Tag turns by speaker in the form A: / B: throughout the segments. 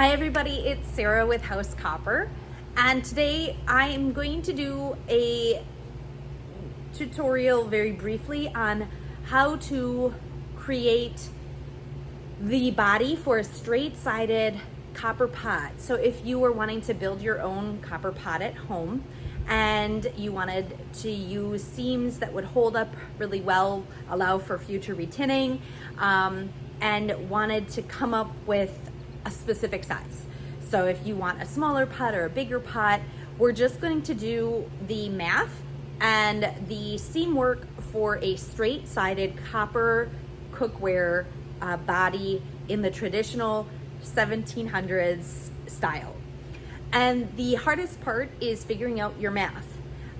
A: Hi everybody, it's Sarah with House Copper, and today I am going to do a tutorial very briefly on how to create the body for a straight-sided copper pot. So if you were wanting to build your own copper pot at home and you wanted to use seams that would hold up really well, allow for future retinning, and wanted to come up with a specific size. So if you want a smaller pot or a bigger pot, we're just going to do the math and the seam work for a straight-sided copper cookware body in the traditional 1700s style. And the hardest part is figuring out your math.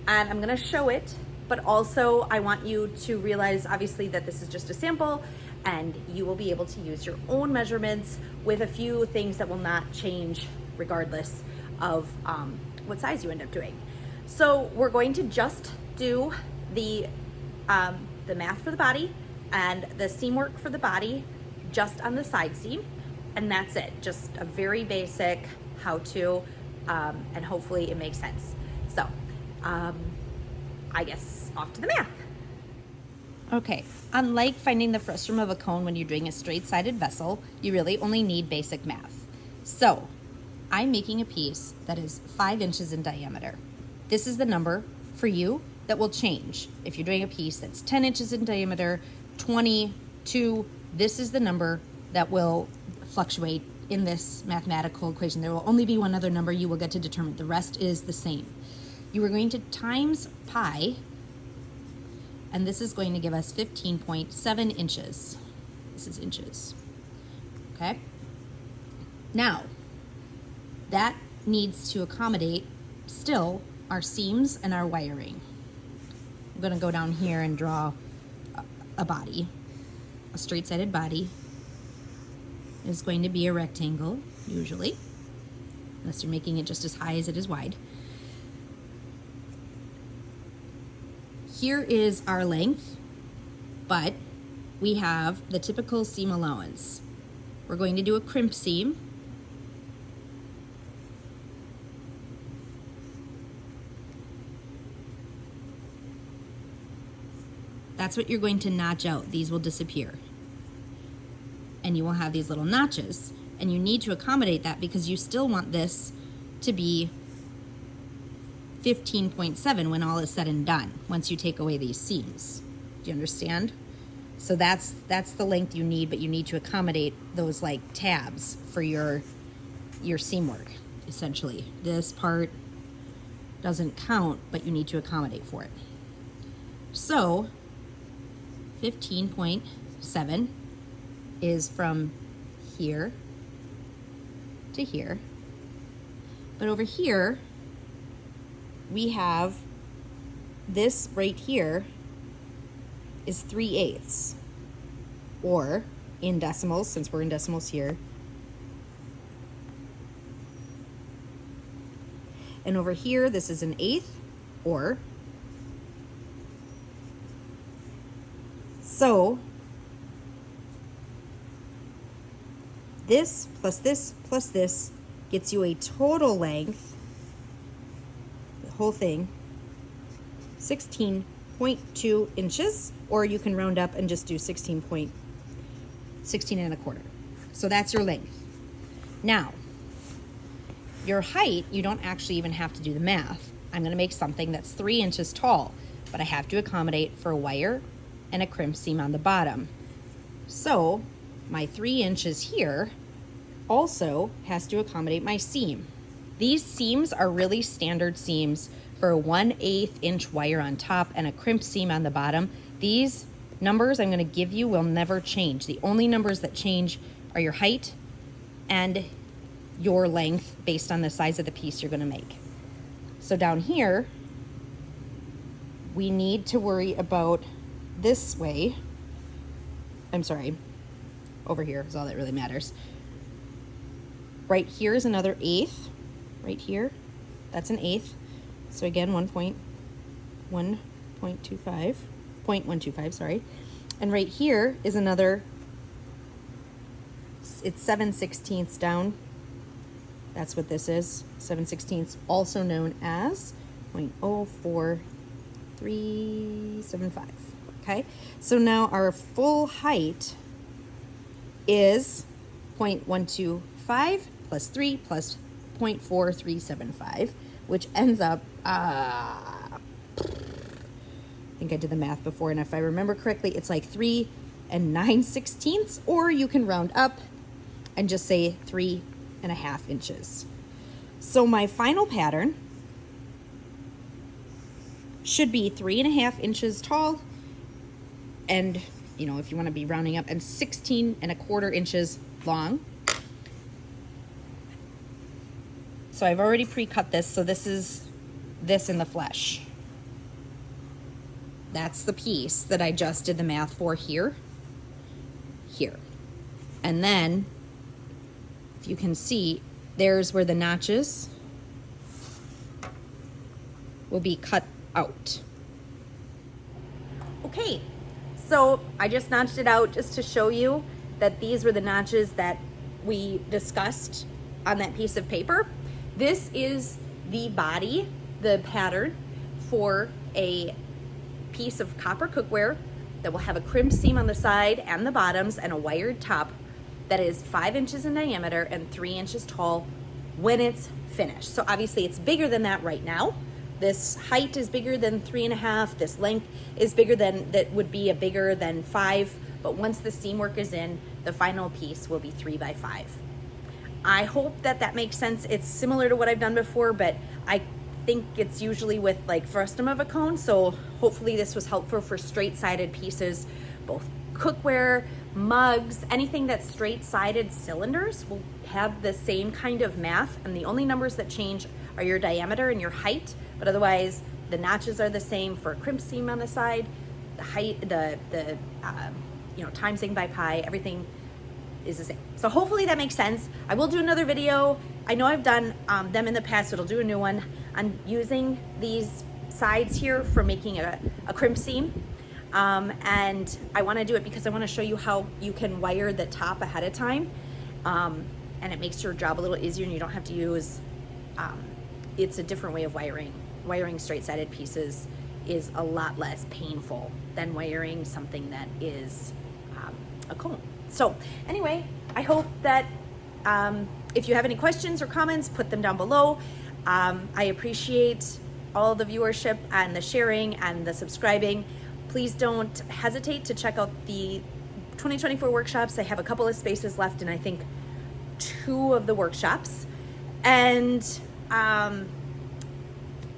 A: And I'm gonna show it, but also I want you to realize obviously that this is just a sample and you will be able to use your own measurements with a few things that will not change regardless of what size you end up doing. So we're going to just do the math for the body and the seam work for the body just on the side seam, and that's it. Just a very basic how-to, and hopefully it makes sense. So I guess off to the math. Okay, unlike finding the frustum of a cone when you're doing a straight-sided vessel, you really only need basic math. So, I'm making a piece that is 5 inches in diameter. This is the number for you that will change. If you're doing a piece that's 10 inches in diameter, 22, this is the number that will fluctuate in this mathematical equation. There will only be one other number you will get to determine. The rest is the same. You are going to times pi, and this is going to give us 15.7 inches. This is inches, okay? Now, that needs to accommodate still our seams and our wiring. I'm gonna go down here and draw a body, a straight-sided body. Is going to be a rectangle, usually, unless you're making it just as high as it is wide. Here is our length, but we have the typical seam allowance. We're going to do a crimp seam. That's what you're going to notch out. These will disappear. And you will have these little notches. And you need to accommodate that because you still want this to be 15.7 when all is said and done, once you take away these seams. Do you understand? So that's the length you need, but you need to accommodate those like tabs for your seam work, essentially. This part doesn't count, but you need to accommodate for it. So 15.7 is from here to here. But over here, we have this right here is 3/8, or in decimals, since we're in decimals here. And over here, this is an 1/8, or. So this plus this plus this gets you a total length, the whole thing, 16.2 inches, or you can round up and just do 16 and a quarter. So that's your length. Now, your height, you don't actually even have to do the math. I'm gonna make something that's 3 inches tall, but I have to accommodate for a wire and a crimp seam on the bottom. So my 3 inches here also has to accommodate my seam. These seams are really standard seams for a 1/8 inch wire on top and a crimp seam on the bottom. These numbers I'm gonna give you will never change. The only numbers that change are your height and your length based on the size of the piece you're gonna make. So down here, we need to worry about this way. I'm sorry, over here is all that really matters. Right here is another 1/8, right here, that's an 1/8. So again, 0.125, sorry. And right here is another, it's 7/16 down,
B: That's what this is, 7/16, also known as 0.04375. Okay, so now our full height is 0.125 plus 3 plus 0.4375, which ends up, I think I did the math before, and if I remember correctly, it's like 3 9/16, or you can round up and just say 3.5 inches. So my final pattern should be 3.5 inches tall, and you know, if you want to be rounding up, and 16.25 inches long. So I've already pre-cut this, so this is this in the flesh. That's the piece that I just did the math for here. And then, if you can see, there's where the notches will be cut out.
A: Okay, so I just notched it out just to show you that these were the notches that we discussed on that piece of paper. This is the body, the pattern for a piece of copper cookware that will have a crimp seam on the side and the bottoms and a wired top that is 5 inches in diameter and 3 inches tall when it's finished. So obviously it's bigger than that right now. This height is bigger than 3.5. This length is bigger than, that would be a bigger than 5. But once the seam work is in, the final piece will be 3 by 5. I hope that that makes sense. It's similar to what I've done before, but I think it's usually with like frustum of a cone. So hopefully this was helpful for straight-sided pieces, both cookware, mugs, anything that's straight-sided cylinders will have the same kind of math, and the only numbers that change are your diameter and your height, but otherwise the notches are the same for a crimp seam on the side, the height, the timesing by pi, everything is the same. So hopefully that makes sense. I will do another video. I know I've done them in the past, but I'll do a new one on using these sides here for making a crimp seam. And I want to do it because I want to show you how you can wire the top ahead of time. And it makes your job a little easier, and you don't have to use, it's a different way of wiring. Wiring straight-sided pieces is a lot less painful than wiring something that is a cone. So anyway, I hope that if you have any questions or comments, put them down below. I appreciate all the viewership and the sharing and the subscribing. Please don't hesitate to check out the 2024 workshops. I have a couple of spaces left, and I think 2 of the workshops. And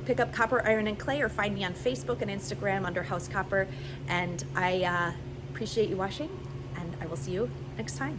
A: pick up Copper, Iron, and Clay, or find me on Facebook and Instagram under House Copper. And I appreciate you watching, and I will see you next time.